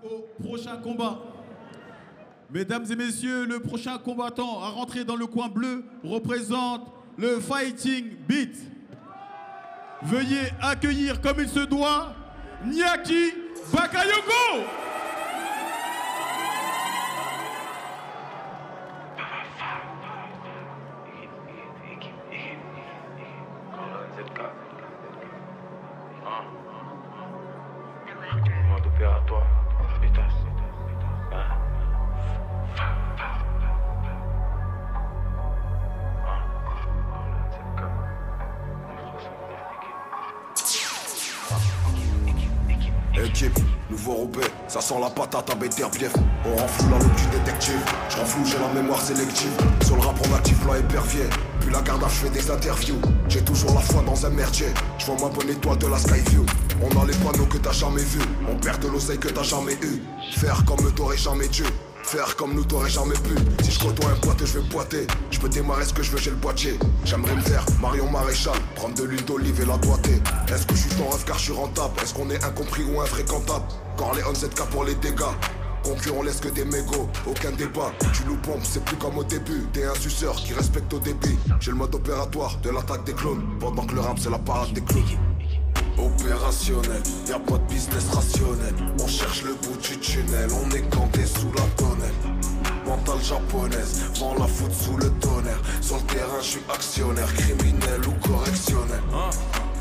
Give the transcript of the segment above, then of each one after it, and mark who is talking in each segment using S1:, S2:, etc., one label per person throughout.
S1: au prochain combat. Mesdames et messieurs, le prochain combattant à rentrer dans le coin bleu représente le Fighting Beat. Veuillez accueillir comme il se doit Niaki Bakayoko.
S2: Mode opératoire, pétasse.
S3: Équipe, nouveau ropé, ça sent la patate à Beterbiev. On rend flou la loupe du détective. Je rends flou, j'ai la mémoire sélective. Sur le rap on active plan épervier. Puis la garde, je fais des interviews. J'ai toujours la foi dans un merdier. Je vois ma bonne étoile de la Skyview. On a les panneaux que t'as jamais vus. On perd de l'oseille que t'as jamais eu. Faire comme eux t'aurais jamais dû. Faire comme nous t'aurais jamais pu. Si je côtoie un pote je vais boiter. Je peux démarrer ce que je veux, j'ai le boîtier. J'aimerais me faire Marion Maréchal, prendre de l'huile d'olive et la doigter. Est-ce que je suis ton rêve car je suis rentable? Est-ce qu'on est incompris ou infréquentable? Corleone ZK pour les dégâts. Concurrent laisse que des mégots, aucun débat. Tu nous pompes, c'est plus comme au début. T'es un suceur qui respecte au débit. J'ai le mode opératoire de l'attaque des clones. Pendant que le rap c'est la parade des clones. Opérationnel, y'a pas de business rationnel. On cherche le bout du tunnel, on est campé sous la tonnelle. Mentale japonaise, vend la foot sous le tonnerre. Sur le terrain, je suis actionnaire, criminel ou correctionnel.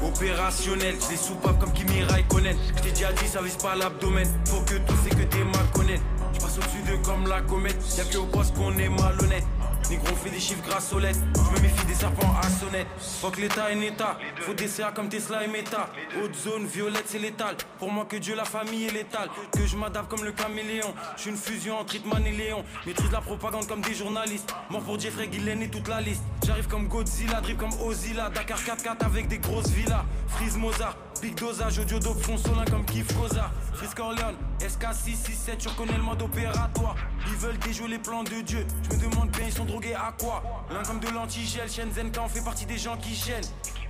S4: Opérationnel, je les soupape comme Kimi Raikkonen. Je t'ai déjà dit, ça vise pas l'abdomen. Faut que tout c'est que t'es malhonnête. Je passe au-dessus d'eux comme la comète. Y'a que au poste qu'on est malhonnête. Négro fait des chiffres grâce aux lettres. Je me méfie des serpents à sonnette. Faut que l'état est état. Faut des CA comme Tesla et Meta. Haute zone, violette c'est létal. Pour moi que Dieu, la famille est létale. Que je m'adapte comme le caméléon. Je suis une fusion entre Hitman et Léon. Maîtrise la propagande comme des journalistes. Mort pour Jeffrey Gillen et toute la liste. J'arrive comme Godzilla, drip comme Ozilla. Dakar 4x4 avec des grosses villas. Freeze Mozart, big dosage, audio dope, fond solin comme Kif Koza. Freeze Corleone, SK667, tu reconnais le mode opératoire. Ils veulent déjouer les plans de Dieu. Je me demande bien, ils sont drogués à quoi? L'un comme de l'antigel, Shenzhen quand on fait partie des gens qui gênent.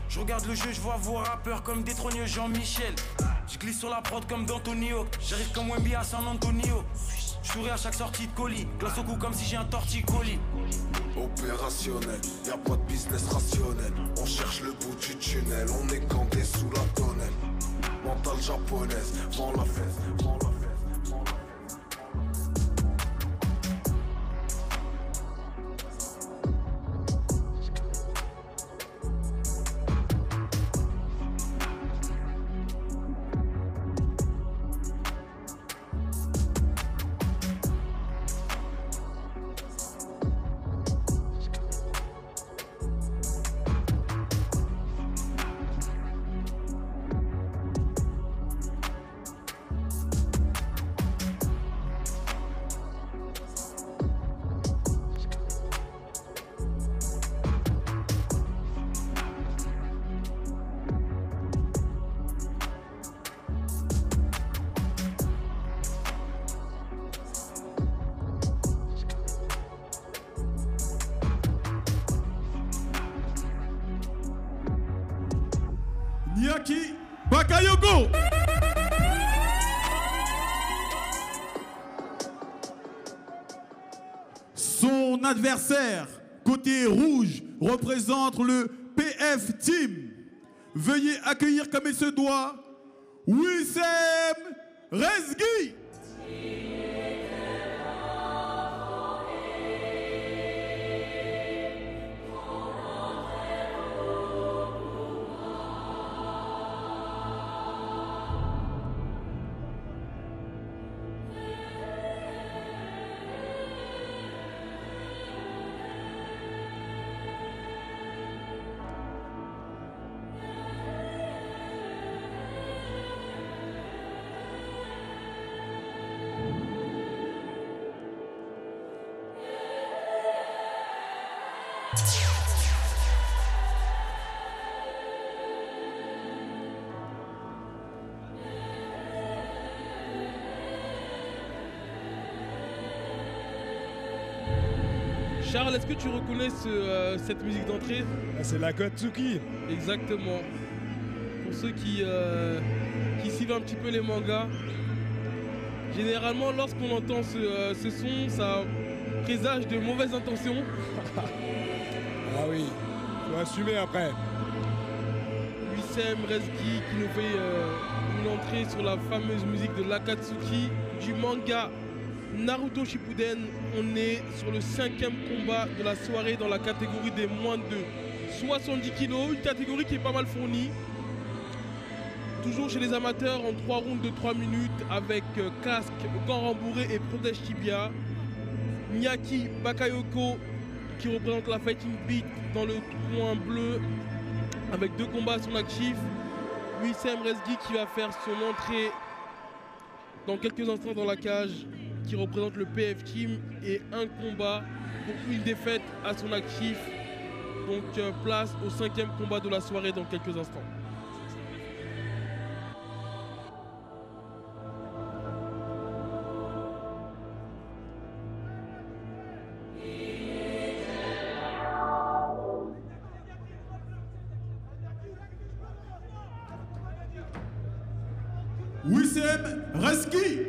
S4: Je regarde le jeu, je vois vos rappeurs comme des trogneux Jean-Michel. Je glisse sur la prod comme d'Antonio. J'arrive comme Wemby à San Antonio. Je souris à chaque sortie de colis. Glace au cou comme si j'ai un torticolis.
S3: Opérationnel, y'a pas de business rationnel. On cherche le bout du tunnel, on est campé sous la tonnelle. Mentale japonaise, vend la fesse, vend la fesse.
S1: Niaki Bakayoko. Son adversaire, côté rouge, représente le PF Team. Veuillez accueillir comme il se doit Wissem Rezgui.
S5: Charles, est-ce que tu reconnais cette musique d'entrée?
S6: C'est la Akatsuki.
S5: Exactement. Pour ceux qui suivent un petit peu les mangas, Généralement, lorsqu'on entend ce son, ça présage de mauvaises intentions.
S6: Ah oui, faut assumer après.
S5: Wissem Reski qui nous fait une entrée sur la fameuse musique de l'Akatsuki du manga Naruto Shippuden. On est sur le 5e combat de la soirée dans la catégorie des moins de 70 kg, une catégorie qui est pas mal fournie. Toujours chez les amateurs en 3 rounds de 3 minutes avec casque, gants rembourrés et protège tibia. Miyaki Bakayoko qui représente la Fighting Beat dans le coin bleu avec 2 combats à son actif. Wissem Reski qui va faire son entrée dans quelques instants dans la cage, qui représente le PF Team, et un combat pour une défaite à son actif. Donc place au 5e combat de la soirée dans quelques instants.
S1: Wissem Reski.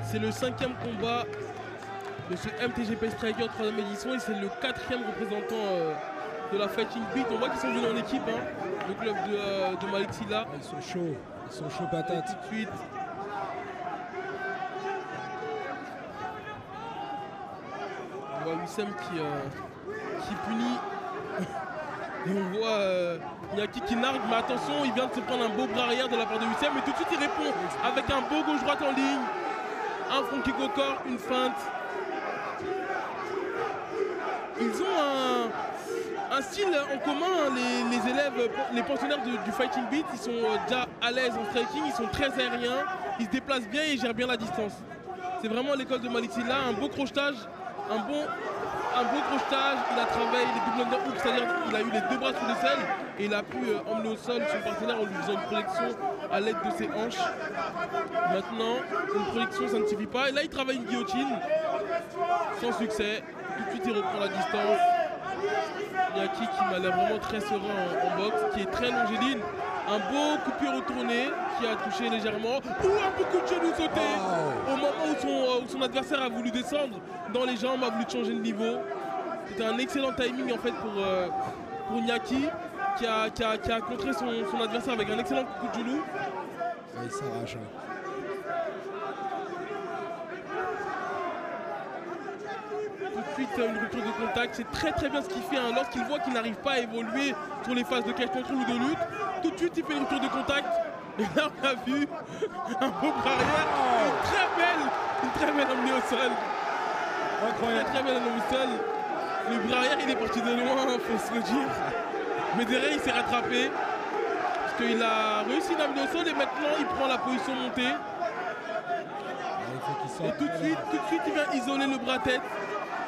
S5: C'est le 5e combat de ce MTGP Striker 3e édition et c'est le 4e représentant de la Fighting Beat. On voit qu'ils sont venus en équipe, hein, le club de Malik Sylla.
S6: Ils sont chauds patates.
S5: Et tout de suite. On voit Wissem qui punit. Et on voit Miyaki qui nargue, mais attention, il vient de se prendre un beau bras arrière de la part de Wissem, mais tout de suite il répond avec un beau gauche-droite en ligne. Un front kick au corps, une feinte. Ils ont un style en commun, les élèves, les pensionnaires du Fighting Beat. Ils sont déjà à l'aise en striking, ils sont très aériens, ils se déplacent bien et ils gèrent bien la distance. C'est vraiment l'école de Malik Sylla, un beau crochetage, un beau crochetage. Il a travaillé les double underhooks, c'est-à-dire qu'il a eu les 2 bras sous l'aisselle et il a pu emmener au sol son partenaire en lui faisant une projection à l'aide de ses hanches. Maintenant, une projection ça ne suffit pas. Et là, il travaille une guillotine sans succès. Tout de suite, il reprend la distance. Miyaki qui m'a l'air vraiment très serein en boxe, qui est très longéline. Un beau coup de pied retourné qui a touché légèrement. Ou un beau coup de genou sauté au moment où son adversaire a voulu descendre dans les jambes, a voulu changer de niveau. C'était un excellent timing en fait pour Miyaki qui a contré son adversaire avec un excellent coup de genou.
S6: Ouais, il s'arrache.
S5: Tout de suite une rupture de contact, c'est très bien ce qu'il fait, hein. Lorsqu'il voit qu'il n'arrive pas à évoluer sur les phases de catch control ou de lutte, tout de suite il fait une rupture de contact. Et là on a vu un beau bras arrière, une très belle emmenée au sol.
S6: Incroyable.
S5: Très belle emmenée au sol. Le bras arrière il est parti de loin, faut se le dire. Mais derrière il s'est rattrapé. Parce qu'il a réussi l'amener au sol et maintenant il prend la position montée. Et tout de suite il vient isoler le bras-tête.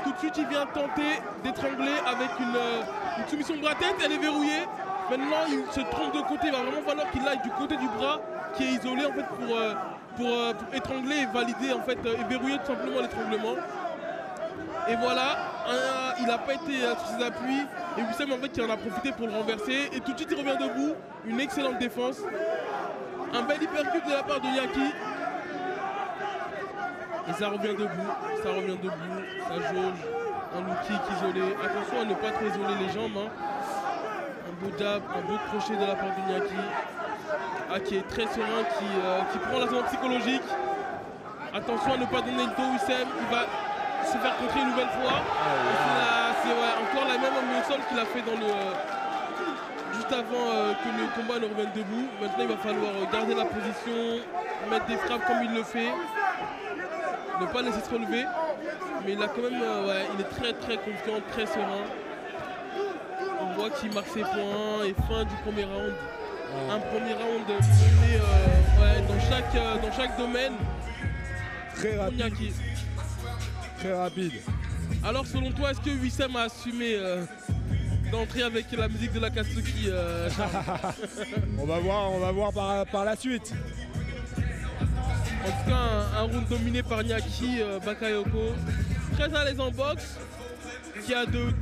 S5: Tout de suite il vient tenter d'étrangler avec une soumission de bras-tête, elle est verrouillée. Maintenant il se trompe de côté, il va vraiment falloir qu'il aille du côté du bras qui est isolé en fait pour étrangler et valider en fait et verrouiller tout simplement l'étranglement. Et voilà, il n'a pas été sur ses appuis et Wissem en fait qui en a profité pour le renverser et tout de suite il revient debout, une excellente défense. Un bel hypercute de la part de Miyaki. Et ça revient debout, ça jauge, un low kick isolé. Attention à ne pas trop isoler les jambes, hein. Un beau jab, un beau crochet de la part de Miyaki. Qui est très serein, qui prend l'ascendant psychologique. Attention à ne pas donner le dos, Wissem, il va se faire contrer une nouvelle fois. C'est encore la même emmenée au sol qu'il a fait juste avant que le combat ne revienne debout. Maintenant il va falloir garder la position, mettre des frappes comme il le fait. Ne pas laisser se relever, mais il a quand même, il est très confiant, très serein. On voit qu'il marque ses points et fin du premier round. Un premier round mené dans chaque domaine.
S6: Très rapide.
S5: Miyaki.
S6: très rapide.
S5: Alors selon toi, est-ce que Wissem a assumé d'entrer avec la musique de la Katsuki
S6: On va voir par la suite.
S5: En tout cas, un round dominé par Nyaki Bakayoko. Très à l'aise en boxe, qui a de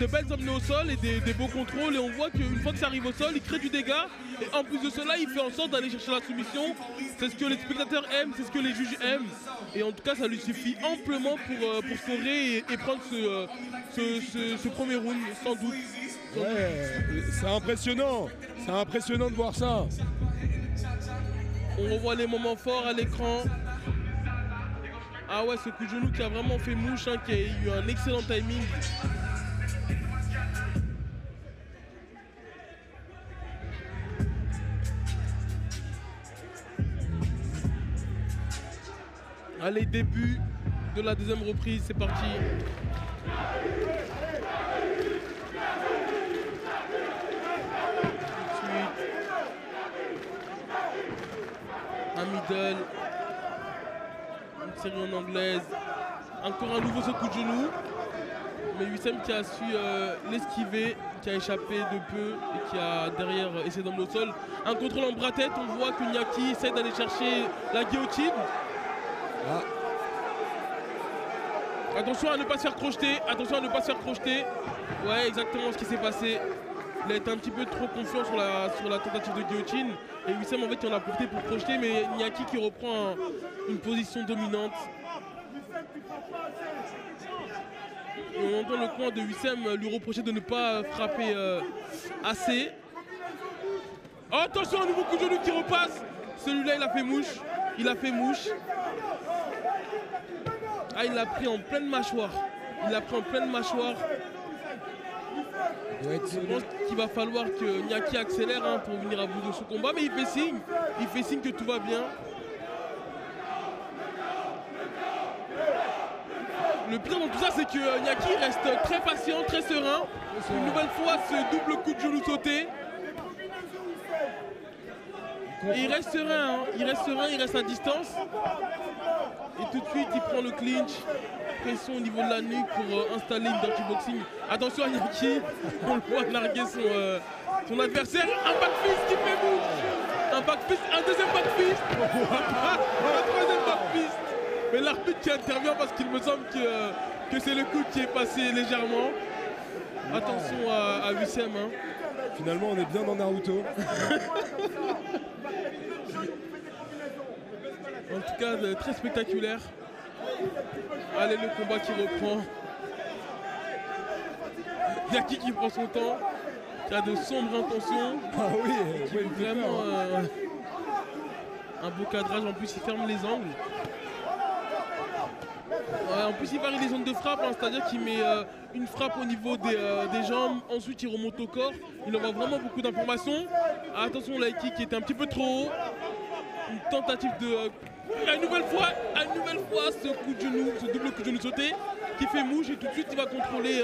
S5: belles emmenées au sol et des beaux contrôles. Et on voit qu'une fois que ça arrive au sol, il crée du dégât. Et en plus de cela, il fait en sorte d'aller chercher la soumission. C'est ce que les spectateurs aiment, c'est ce que les juges aiment. Et en tout cas, ça lui suffit amplement pour scorer et prendre ce premier round, sans doute.
S6: Ouais, c'est impressionnant. C'est impressionnant de voir ça.
S5: On revoit les moments forts à l'écran. Ah ouais, ce coup de genou qui a vraiment fait mouche, hein, qui a eu un excellent timing. Allez, début de la deuxième reprise, c'est parti. Tout de suite. Un middle. Une série en anglaise. Encore un nouveau ce coup de genou. Mais Wissem qui a su l'esquiver, qui a échappé de peu et qui a derrière essayé d'emmener au sol. Un contrôle en bras-tête, on voit que Nyaki essaie d'aller chercher la guillotine.
S6: Ah.
S5: Attention à ne pas se faire crocheter, attention à ne pas se faire crocheter. Ouais, exactement ce qui s'est passé. Il a été un petit peu trop confiant sur la tentative de guillotine. Et Wissem en fait il en a profité pour crocheter, mais Nyaki qui reprend une position dominante. Et on entend le coin de Wissem lui reprocher de ne pas frapper assez. Oh, attention, un nouveau coup de genou qui repasse. Celui-là il a fait mouche. Il a fait mouche. Ah, il l'a pris en pleine mâchoire. Il l'a pris en pleine mâchoire. Je pense qu'il va falloir que Nyaki accélère hein, pour venir à bout de ce combat, mais il fait signe. Il fait signe que tout va bien. Le pire dans tout ça, c'est que Nyaki reste très patient, très serein. Une nouvelle fois, ce double coup de genou sauté. Et il reste serein, hein. Il reste à distance. Et tout de suite, il prend le clinch. Pression au niveau de la nuque pour installer une dirty boxing. Attention à Nyaki, on le voit larguer son adversaire. Un backfist qui fait mouche. Un backfist, un deuxième backfist. Un troisième backfist. Mais l'arbitre qui intervient parce qu'il me semble que c'est le coup qui est passé légèrement. Attention à Wissem. Hein.
S6: Finalement, on est bien dans Naruto.
S5: En tout cas, très spectaculaire. Allez, le combat qui reprend. Nyaki qui prend son temps, qui a de sombres intentions.
S6: Ah oui,
S5: vraiment un beau cadrage. En plus, il ferme les angles. Ouais, en plus, il varie les zones de frappe, hein, c'est-à-dire qu'il met une frappe au niveau des jambes, ensuite il remonte au corps. Il envoie vraiment beaucoup d'informations. Attention, la kick qui était un petit peu trop haut. Une tentative de. Une nouvelle fois, ce coup de genou, ce double coup de genou sauté qui fait mouche et tout de suite il va contrôler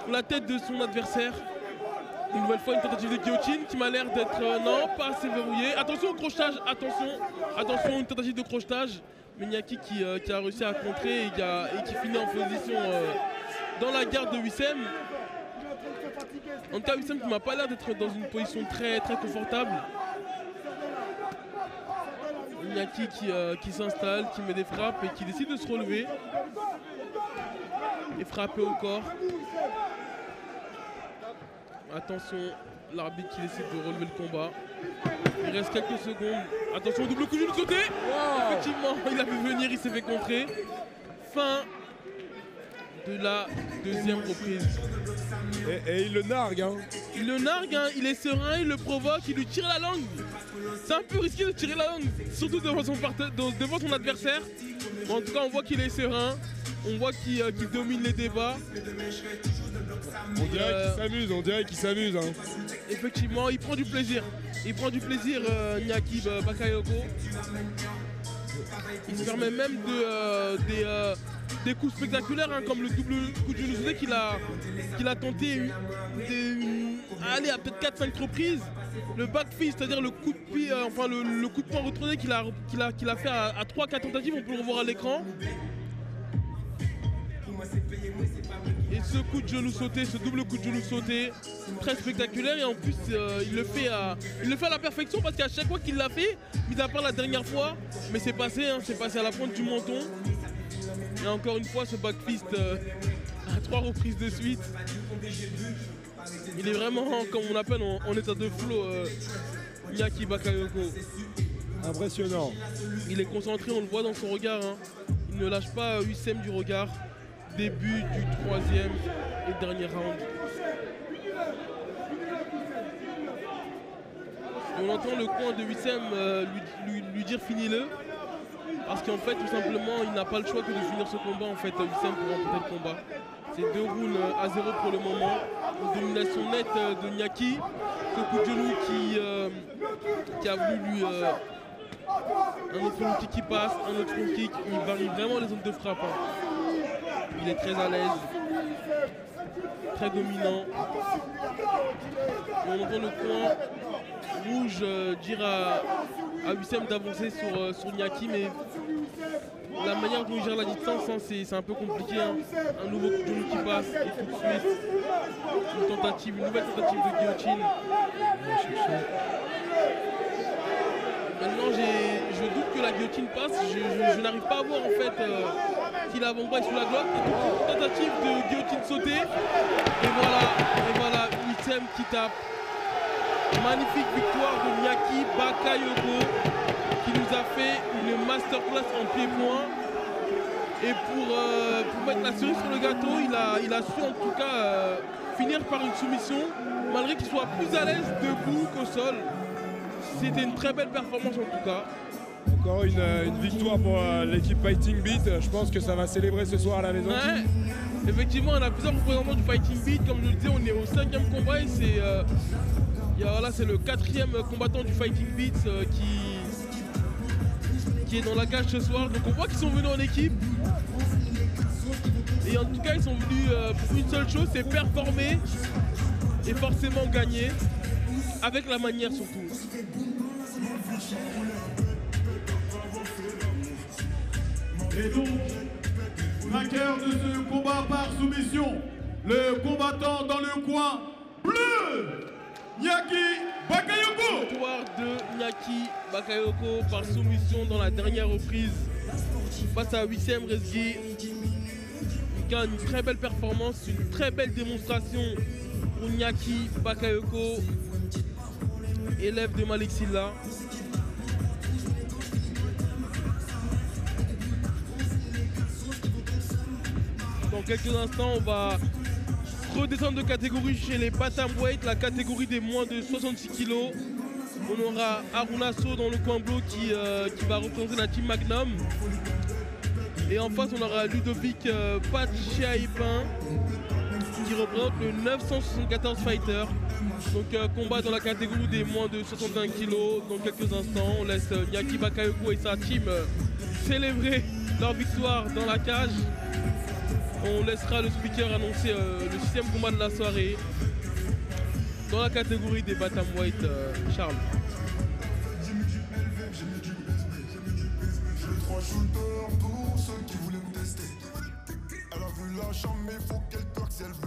S5: la tête de son adversaire. Une nouvelle fois une tentative de guillotine qui m'a l'air d'être non, pas assez verrouillée. Attention au crochetage, attention, une tentative de crochetage. Mais Nyaki qui a réussi à contrer et qui finit en position dans la garde de Wissem. En tout cas, Wissem qui m'a pas l'air d'être dans une position très très confortable. Nyaki qui s'installe, qui met des frappes et qui décide de se relever et frapper au corps. Attention, l'arbitre qui décide de relever le combat. Il reste quelques secondes. Attention, double coup de genou sauté. Wow. Effectivement, il a vu venir, il s'est fait contrer. Fin de la deuxième reprise.
S6: Et il le nargue. Hein.
S5: Il le nargue, hein. Il est serein, il le provoque, il lui tire la langue. C'est un peu risqué de tirer la langue, surtout devant son adversaire. Mais en tout cas, on voit qu'il est serein. On voit qu'il domine les débats.
S6: On dirait qu'il s'amuse. Hein.
S5: Effectivement, il prend du plaisir. Nyaki Bakayoko. Il se permet même des coups spectaculaires, hein, comme le double coup de genou qu'il a tenté allez, à peut-être 4-5 reprises. Le back fist, c'est-à-dire le coup de pied, le coup de poing retourné qu'il a fait à 3-4 tentatives, on peut le revoir à l'écran. Et ce coup de genou sauté, ce double coup de genou sauté, très spectaculaire. Et en plus, il le fait à la perfection parce qu'à chaque fois qu'il l'a fait, mis à part la dernière fois, mais c'est passé à la pointe du menton. Et encore une fois, ce backfist à 3 reprises de suite. Il est vraiment, comme on appelle, en état de flow, Iñaki Bakayoko.
S6: Impressionnant.
S5: Il est concentré, on le voit dans son regard. Hein. Il ne lâche pas Wissem du regard. Début du 3e et dernier round. Et on entend le coin de Wissem lui dire finis-le. Parce qu'en fait, tout simplement, il n'a pas le choix que de finir ce combat. En fait, Wissem pour remporter le combat. C'est 2 rounds à 0 pour le moment. Une domination nette de Iñaki. Ce coup de genou qui a voulu lui... un autre front kick qui passe, un autre front kick. Il varie vraiment les zones de frappe. Hein. Il est très à l'aise. Très dominant. Et on entend le coin rouge dire à Wissem d'avancer sur Iñaki, mais la manière dont il gère la distance, hein, c'est un peu compliqué. Hein. Un nouveau coup de genou qui passe et tout de suite une nouvelle tentative de guillotine. Maintenant, je doute que la guillotine passe. Je n'arrive pas à voir en fait si l'avant-bras est sous la glotte. Et tentative de guillotine sautée. Et voilà, Wissem qui tape. Magnifique victoire de Iñaki Bakayoko qui nous a fait une masterclass en pied-point. Et pour mettre la cerise sur le gâteau, il a su en tout cas finir par une soumission, malgré qu'il soit plus à l'aise debout qu'au sol. C'était une très belle performance en tout cas.
S6: Encore une victoire pour l'équipe Fighting Beat. Je pense que ça va célébrer ce soir à la maison.
S5: Ouais. Effectivement, on a plusieurs représentants du Fighting Beat. Comme je le disais, on est au 5e combat et c'est le 4e combattant du Fighting Beat qui est dans la cage ce soir. Donc on voit qu'ils sont venus en équipe. Et en tout cas, ils sont venus pour une seule chose, c'est performer et forcément gagner. Avec la manière surtout.
S1: Et donc, vainqueur de ce combat par soumission, le combattant dans le coin bleu, Iñaki Bakayoko.
S5: Victoire de Iñaki Bakayoko par soumission dans la dernière reprise face à Wissem Rezgui. Une très belle performance, une très belle démonstration pour Iñaki Bakayoko, élève de Malik Silla. Dans quelques instants, on va redescendre de catégorie chez les Bantamweight, la catégorie des moins de 66 kg. On aura Haruna So dans le coin bleu qui va représenter la team Magnum. Et en face, on aura Ludovic Pachiaipin qui représente le 974 fighter. Donc combat dans la catégorie des moins de 61 kg. Dans quelques instants, on laisse Iñaki Bakayoko et sa team célébrer leur victoire dans la cage. On laissera le speaker annoncer le 6e combat de la soirée dans la catégorie des Bantamweight. Charles.
S7: Elle a vu la chambre mais faut qu'elle toque si elle veut